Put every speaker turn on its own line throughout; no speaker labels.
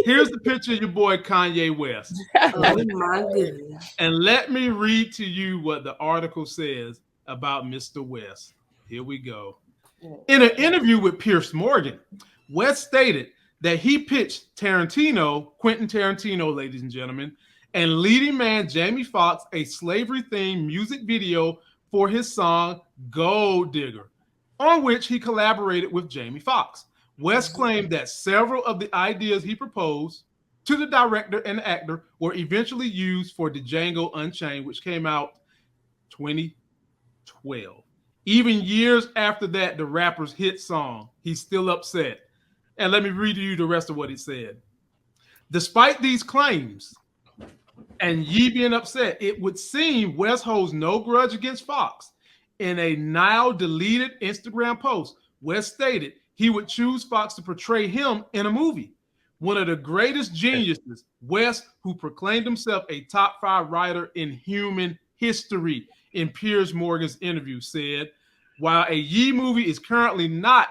Here's the picture of your boy Kanye West.
Oh my goodness.
And let me read to you what the article says about Mr. West. Here we go. In an interview with Piers Morgan, West stated that he pitched Quentin Tarantino, ladies and gentlemen, and leading man Jamie Foxx a slavery-themed music video for his song Gold Digger, on which he collaborated with Jamie Foxx. West claimed that several of the ideas he proposed to the director and the actor were eventually used for the Django Unchained, which came out 2012. Even years after that, the rapper's hit song, he's still upset. And let me read you the rest of what he said. Despite these claims and Ye being upset, it would seem West holds no grudge against Fox. In a now deleted Instagram post, West stated he would choose Fox to portray him in a movie. One of the greatest geniuses, West, who proclaimed himself a top 5 writer in human history, in Piers Morgan's interview, said, while a Ye movie is currently not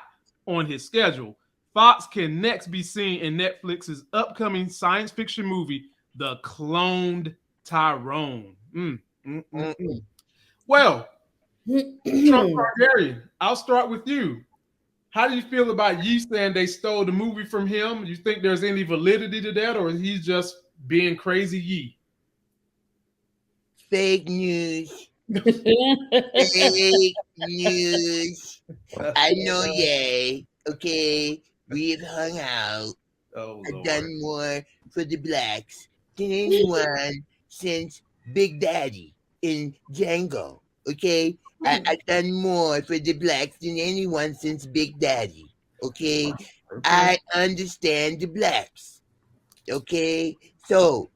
on his schedule, Fox can next be seen in Netflix's upcoming science fiction movie, The Cloned Tyrone. Well, Trump Targaryen, I'll start with you. How do you feel about Ye saying they stole the movie from him? Do you think there's any validity to that, or is he just being crazy Ye?
Fake news. Fake news. I know Ye. Okay, we've hung out. I've done more for the blacks than anyone since Big Daddy in Django. Okay, I've done more for the blacks than anyone since Big Daddy. Okay, I understand the blacks. Okay, so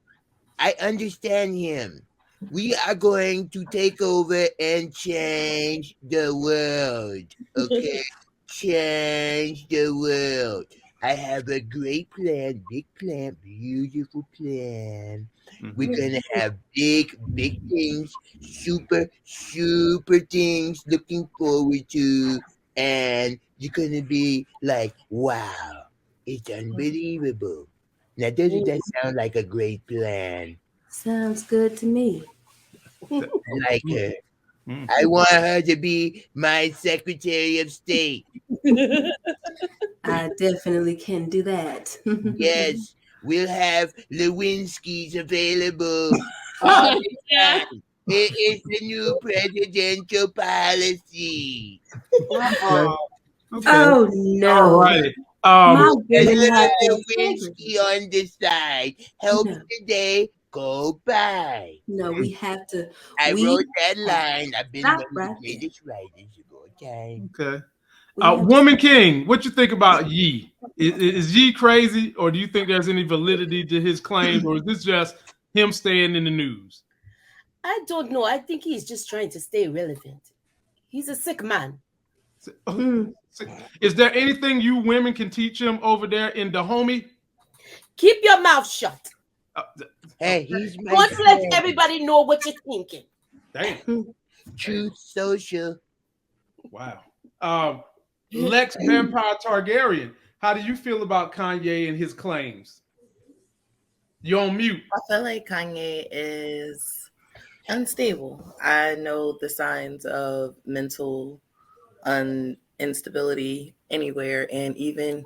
I understand him. We are going to take over and change the world. Okay, change the world. I have a great plan, big plan, beautiful plan. We're gonna have big, big things, super, super things looking forward to, and you're gonna be like, wow, it's unbelievable. Now, doesn't that sound like a great plan?
Sounds good to me.
I like her. I want her to be my Secretary of State.
I definitely can do that.
Yes, we'll have Lewinsky's available all the time. It is the new presidential policy.
Okay.
Oh no!
All right.
My
There's a
women have
little
integrity.
Lewinsky on the side. Help the day go by.
No, we have to.
I
we
wrote that line. I've been
Stop
one of
right
the
there.
greatest writers of all time.
Okay.
We have to-
Woman King, what you think about Ye? Is Ye crazy, or do you think there's any validity to his claims, or is this just him staying in the news?
I don't know. I think he's just trying to stay relevant. He's a sick man.
Is there anything you women can teach him over there in Dahomey?
Keep your mouth shut.
Hey, he's my
Don't
friend.
let everybody know what you're thinking.
Damn.
Truth Social.
Wow. Lex Vampire Targaryen, how do you feel about Kanye and his claims? You're on mute.
I feel like Kanye is unstable. I know the signs of mental instability anywhere, and even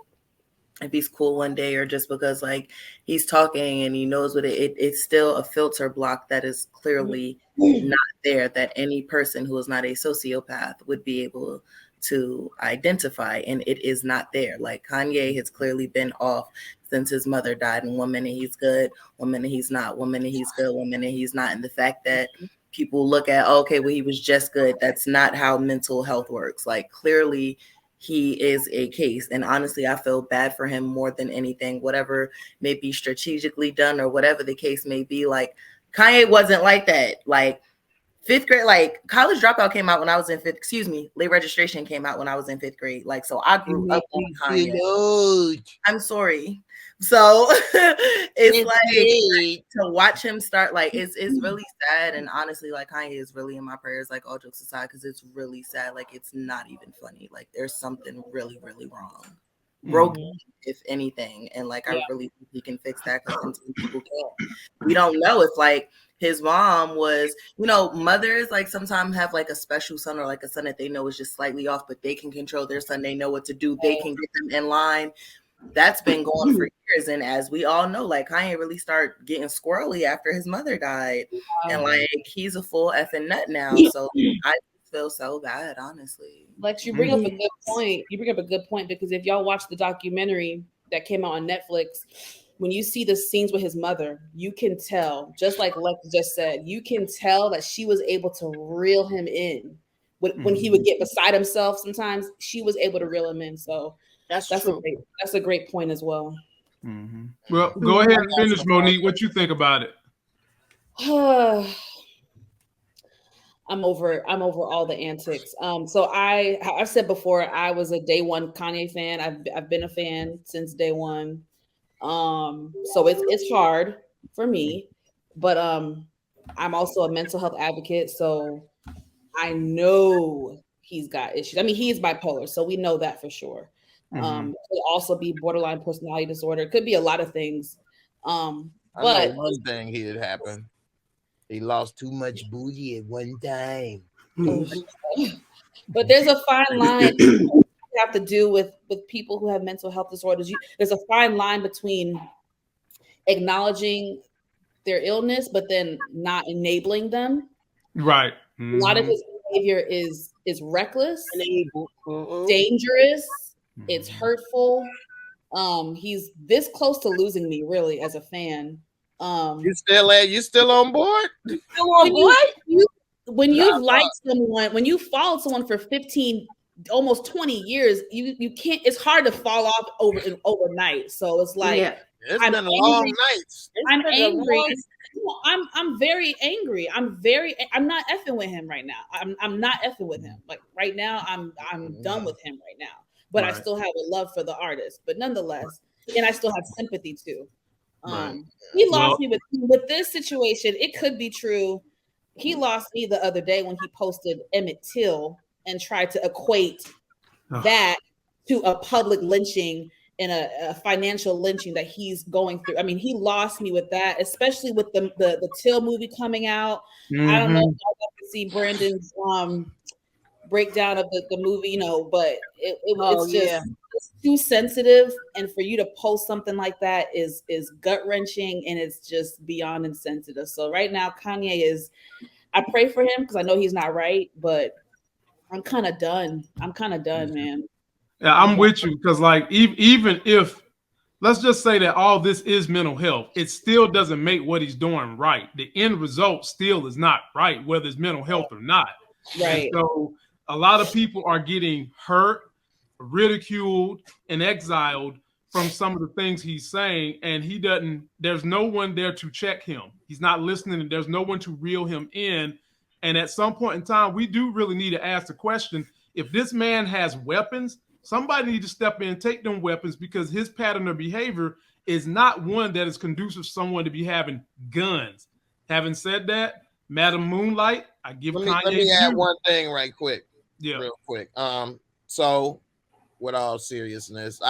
if he's cool one day or just because like he's talking and he knows what it's still a filter block that is clearly not there, that any person who is not a sociopath would be able to identify, and it is not there. Like Kanye has clearly been off since his mother died, and 1 minute he's good, 1 minute he's not, 1 minute he's good, 1 minute he's not. And the fact that people look at, okay, well, he was just good, that's not how mental health works. Like clearly he is a case, and honestly I feel bad for him more than anything, whatever may be strategically done or whatever the case may be. Like Kanye wasn't like that. Like 5th grade, like College Dropout came out when I was in Late Registration came out when I was in 5th grade. Like, so I grew up on Kanye. I'm sorry. So it's like to watch him start, like it's really sad. And honestly, like Kanye is really in my prayers, like all jokes aside, because it's really sad. Like it's not even funny. Like there's something really, really wrong. broken, if anything. And like, I really think he can fix that because sometimes people can't. We don't know if like his mom was, mothers like sometimes have like a special son or like a son that they know is just slightly off, but they can control their son. They know what to do. They can get them in line. That's been going for years. And as we all know, like Kanye really started getting squirrely after his mother died. And like, he's a full effing nut now. So I feel so bad, honestly.
Lex, you bring up a good point. You bring up a good point because if y'all watch the documentary that came out on Netflix, when you see the scenes with his mother, you can tell, just like Lex just said, you can tell that she was able to reel him in. When he would get beside himself, sometimes she was able to reel him in. So that's a great point as well.
Well, go ahead and finish, Monique. What you think about it?
I'm over all the antics. So I've said before, I was a day one Kanye fan. I've been a fan since day one. So it's hard for me, but I'm also a mental health advocate, so I know he's got issues. I mean, he is bipolar, so we know that for sure. Could also be borderline personality disorder. It could be a lot of things. But
I know one thing here that happened. He lost too much booty at one time.
But there's a fine line you have to do with people who have mental health disorders. There's a fine line between acknowledging their illness, but then not enabling them.
Right.
A lot of his behavior is reckless, dangerous. It's hurtful. He's this close to losing me, really, as a fan.
You still on board?
Still on board? When you've liked someone, when you followed someone for 15, almost 20 years, you can't. It's hard to fall off overnight. So it's like
it's been a long night.
I'm angry. I'm very angry. I'm not effing with him right now. I'm not effing with him. Like right now, I'm done with him right now. But I still have a love for the artist. But nonetheless, and I still have sympathy too. He lost me with this situation. It could be true. He lost me the other day when he posted Emmett Till and tried to equate that to a public lynching and a financial lynching that he's going through. I mean, he lost me with that, especially with the Till movie coming out. I don't know if y'all got to see Brandon's breakdown of the movie, but it's just it's too sensitive, and for you to post something like that is gut-wrenching, and it's just beyond insensitive. So right now Kanye I pray for him because I know he's not right, but I'm kind of done, man.
Yeah, I'm with you because like even if let's just say that all this is mental health, it still doesn't make what he's doing right. The end result still is not right, whether it's mental health or not.
Right.
And so a lot of people are getting hurt, ridiculed, and exiled from some of the things he's saying, and there's no one there to check him. He's not listening, and there's no one to reel him in. And at some point in time, we do really need to ask the question, if this man has weapons, somebody needs to step in and take them weapons, because his pattern of behavior is not one that is conducive to someone to be having guns. Having said that, Madam Moonlight, I give Kanye.
Let me add one thing right quick.
Yeah.
Real quick. So with all seriousness,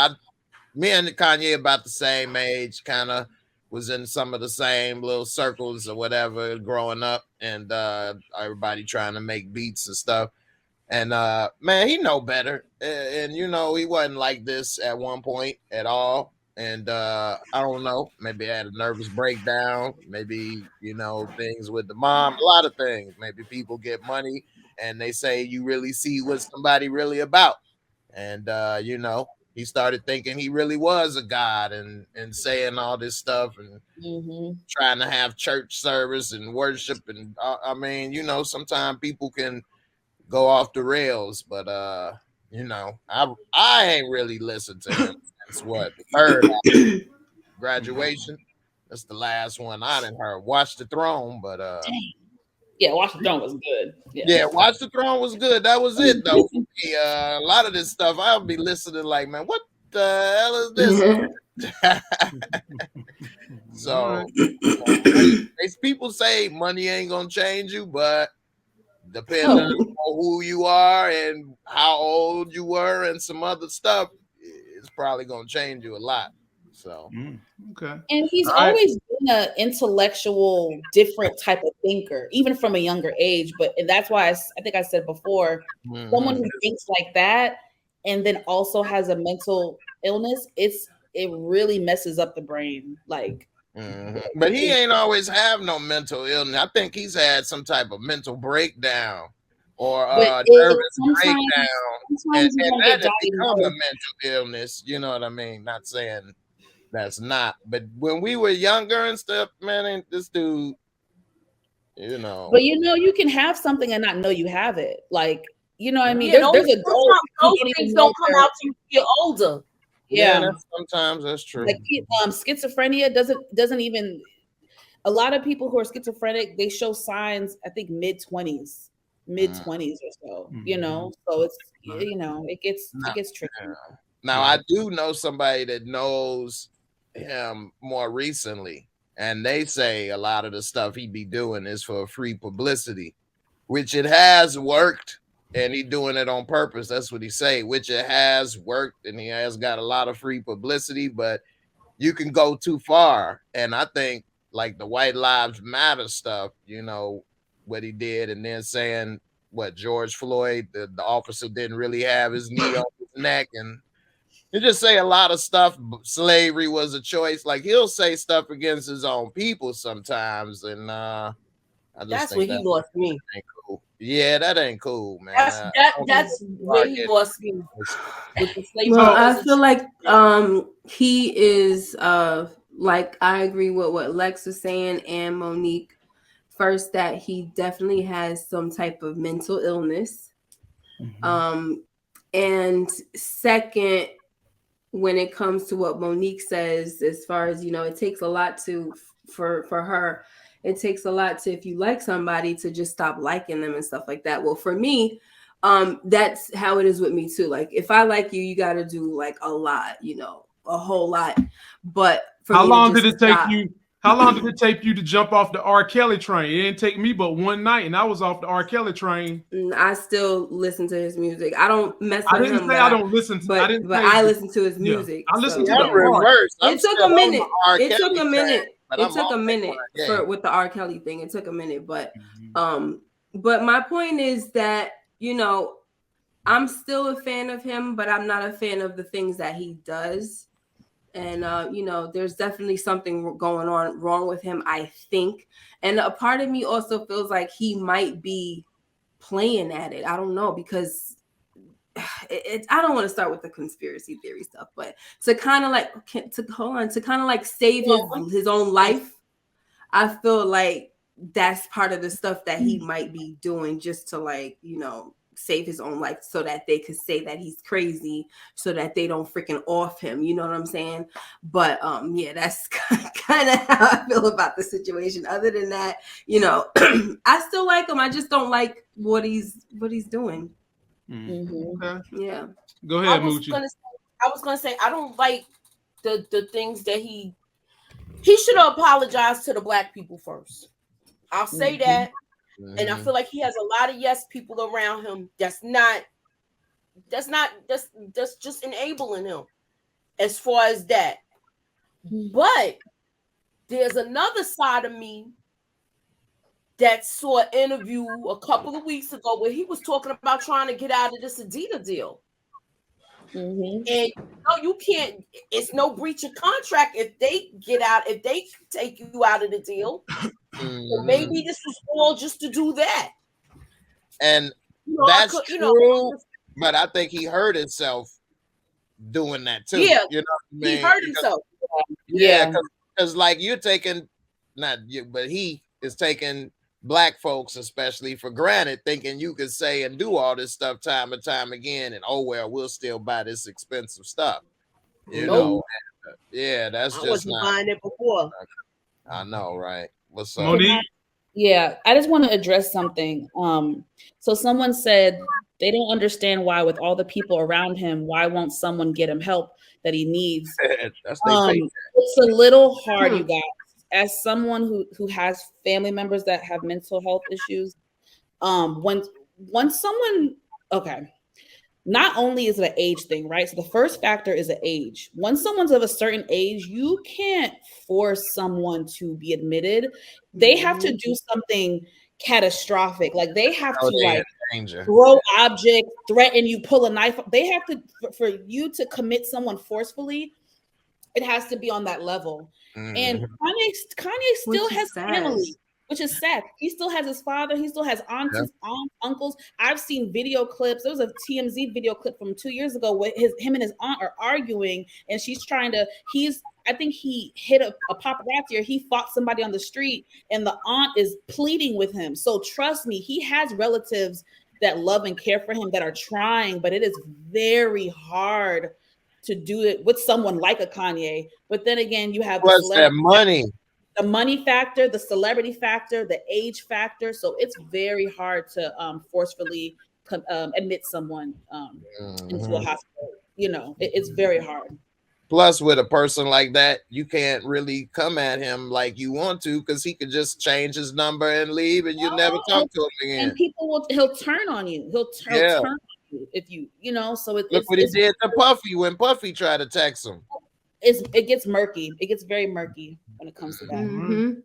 me and Kanye about the same age, kind of was in some of the same little circles or whatever growing up, and everybody trying to make beats and stuff. And man, he know better. And he wasn't like this at one point at all. And I don't know, maybe I had a nervous breakdown, maybe, things with the mom, a lot of things. Maybe people get money and they say you really see what somebody really about. And, he started thinking he really was a god and saying all this stuff and trying to have church service and worship. And I mean, sometimes people can go off the rails, but, I ain't really listened to him since what? Third Graduation. That's the last one I didn't heard. Watch the Throne, but
yeah, Watch the Throne was good.
Yeah, Watch the Throne was good. That was it though. For me. A lot of this stuff I'll be listening like, man, what the hell is this? So people say money ain't gonna change you, but depending on who you are and how old you were and some other stuff,
it's probably gonna change you a lot. So
okay.
And he's always been an intellectual, different type of thinker, even from a younger age. And that's why I think I said before, someone who thinks like that and then also has a mental illness, it really messes up the brain. Like,
but he ain't always have no mental illness. I think he's had some type of mental breakdown or nervous breakdown, and that has become a mental illness. You know what I mean? Not saying that's not, but when we were younger and stuff, man, this dude, you know.
But you can have something and not know you have it. Like, you know what I mean? There's a
those things don't come out till you get older.
Yeah,
sometimes that's true.
Like schizophrenia doesn't even. A lot of people who are schizophrenic, they show signs. I think mid-20s or so. You know, so it's it gets tricky.
Now I do know somebody that knows him more recently, and they say a lot of the stuff he be doing is for free publicity, which it has worked. And he doing it on purpose. That's what he say, which it has worked, and he has got a lot of free publicity, but you can go too far. And I think like the White Lives Matter stuff, you know, what he did, and then saying what George Floyd, the officer didn't really have his knee on his neck, and he just say a lot of stuff. Slavery was a choice. Like he'll say stuff against his own people sometimes, and
that's where he lost me.
Cool. Yeah, that ain't cool, man.
That's where he lost me. With the slavery.
Well, I feel like he is like I agree with what Lex was saying and Monique. First, that he definitely has some type of mental illness. And second, when it comes to what Monique says, as far as it takes a lot for her. It takes a lot to, if you like somebody, to just stop liking them and stuff like that. Well, for me, that's how it is with me too. Like if I like you, you got to do like a lot, a whole lot. But for
how long did it take you? How long did it take you to jump off the R. Kelly train? It didn't take me but one night, and I was off the R. Kelly train.
I still listen to his music. I don't mess with him.
I didn't say I don't listen to.
I listen to his music.
I listen to
the reverse.
It took a minute. It took a minute. It took a minute with the R. Kelly thing. It took a minute, but my point is that I'm still a fan of him, but I'm not a fan of the things that he does. And there's definitely something going on wrong with him, I think. And a part of me also feels like he might be playing at it. I don't know, because I don't want to start with the conspiracy theory stuff, but to kind of like save his own life, I feel like that's part of the stuff that he might be doing just to save his own life, so that they could say that he's crazy, so that they don't freaking off him. You know what I'm saying? But that's kind of how I feel about the situation. Other than that, I still like him. I just don't like what he's doing.
Okay.
Yeah.
Go ahead, Moochie.
I was gonna say I don't like the things that he should have apologized to the black people first. I'll say that. And I feel like he has a lot of yes people around him that's just enabling him as far as that. But there's another side of me that saw an interview a couple of weeks ago where he was talking about trying to get out of this Adidas deal. And you can't, it's no breach of contract if they get out, if they take you out of the deal. So maybe this was all just to do that.
And that's true, but I think he hurt himself doing that too.
Yeah,
you know what I mean?
He hurt himself.
Yeah, because like you're taking, not you, but he is taking black folks especially for granted, thinking you could say and do all this stuff time and time again, and we'll still buy this expensive stuff. You know, and, that's I just not
buying it before.
I know, right? What's up,
Monique?
Yeah, I just want to address something. So someone said they don't understand why, with all the people around him, why won't someone get him help that he needs?
It's
a little hard, you guys. As someone who has family members that have mental health issues, when someone, not only is it an age thing, right? So the first factor is an age. Once someone's of a certain age, you can't force someone to be admitted. They have to do something catastrophic. Like they have to like throw objects, threaten you, pull a knife. They have to, for you to commit someone forcefully, it has to be on that level. And Kanye still has family. Which is sad. He still has his father. He still has aunts, uncles. I've seen video clips. There was a TMZ video clip from 2 years ago where him and his aunt are arguing, and she's trying to. I think he hit a paparazzi, or he fought somebody on the street, and the aunt is pleading with him. So trust me, he has relatives that love and care for him that are trying, but it is very hard to do it with someone like a Kanye. But then again, you have
that money.
The money factor, the celebrity factor, the age factor. So it's very hard to forcefully admit someone into a hospital. You know, it's very hard.
Plus, with a person like that, you can't really come at him like you want to, because he could just change his number and leave, and you'll never talk to him again.
And he'll turn on you. He'll turn on you if you know. So look
what he did to Puffy when Puffy tried to text him.
It gets murky. It gets very murky when it comes to that.